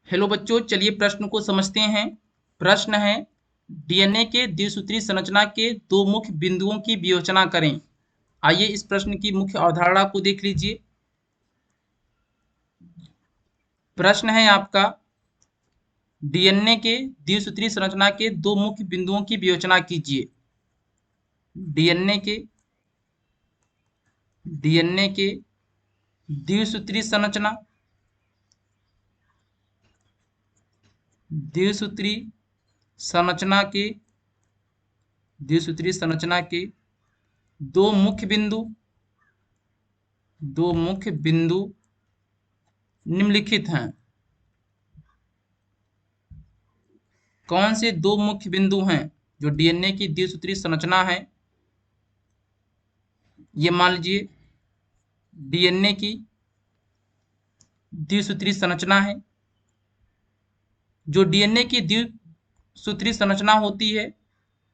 Hello बच्चों, चलिए प्रश्न को समझते हैं। प्रश्न है, डीएनए के द्विसूत्री संरचना के दो मुख्य बिंदुओं की विवेचना करें। आइए इस प्रश्न की मुख्य अवधारणा को देख लीजिए। प्रश्न है आपका, डीएनए के द्विसूत्री संरचना के दो मुख्य बिंदुओं की विवेचना कीजिए। डीएनए के द्विसूत्री संरचना द्विसूत्री संरचना के दो मुख्य बिंदु निम्नलिखित हैं। कौन से दो मुख्य बिंदु हैं जो डीएनए की द्विसूत्री संरचना है? ये मान लीजिए डीएनए की द्विसूत्री संरचना है। जो डीएनए की द्विसूत्री संरचना होती है,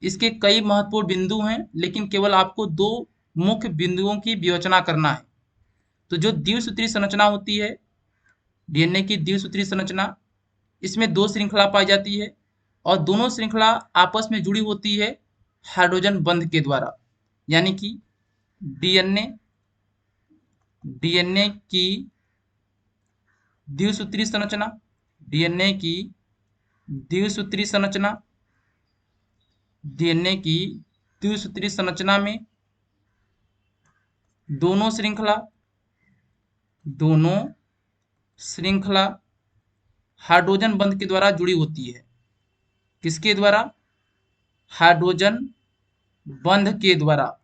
इसके कई महत्वपूर्ण बिंदु हैं, लेकिन केवल आपको दो मुख्य बिंदुओं की विवेचना करना है। तो जो द्विसूत्री संरचना होती है, डीएनए की द्विसूत्री संरचना, इसमें दो श्रृंखला पाई जाती है और दोनों श्रृंखला आपस में जुड़ी होती है हाइड्रोजन बंध के द्वारा। यानी कि डीएनए की द्विसूत्री संरचना में दोनों श्रृंखला हाइड्रोजन बंध के द्वारा जुड़ी होती है। किसके द्वारा? हाइड्रोजन बंध के द्वारा।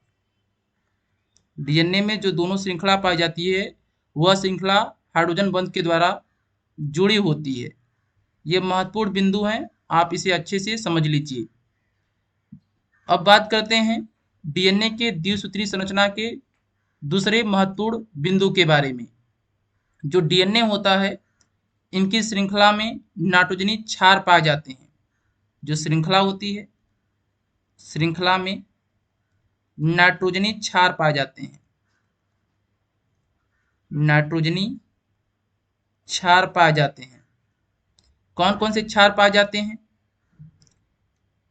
डीएनए में जो दोनों श्रृंखला पाई जाती है, वह श्रृंखला हाइड्रोजन बंध के द्वारा जुड़ी होती है। ये महत्वपूर्ण बिंदु हैं, आप इसे अच्छे से समझ लीजिए। अब बात करते हैं डीएनए के द्विसूत्री संरचना के दूसरे महत्वपूर्ण बिंदु के बारे में। जो डीएनए होता है, इनकी श्रृंखला में नाइट्रोजनी क्षार पाए जाते हैं। जो श्रृंखला होती है, श्रृंखला में नाइट्रोजनी क्षार पाए जाते हैं। नाइट्रोजनी क्षार पाए जाते हैं। कौन कौन से क्षार पाए जाते हैं?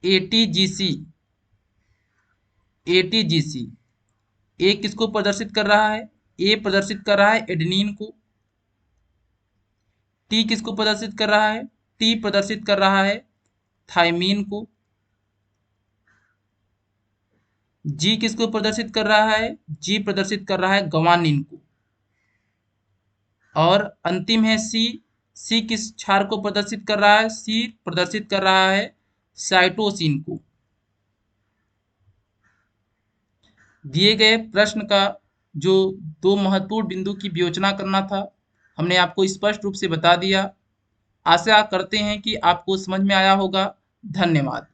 एटीजीसी। ए किसको प्रदर्शित कर रहा है? ए प्रदर्शित कर रहा है एडेनिन को। टी किसको प्रदर्शित कर रहा है? टी प्रदर्शित कर रहा है थायमीन को। जी किसको प्रदर्शित कर रहा है? जी प्रदर्शित कर रहा है ग्वानिन को। और अंतिम है सी किस क्षार को प्रदर्शित कर रहा है? सी प्रदर्शित कर रहा है साइटोसिन को। दिए गए प्रश्न का जो दो महत्वपूर्ण बिंदु की विवेचना करना था, हमने आपको स्पष्ट रूप से बता दिया। आशा करते हैं कि आपको समझ में आया होगा। धन्यवाद।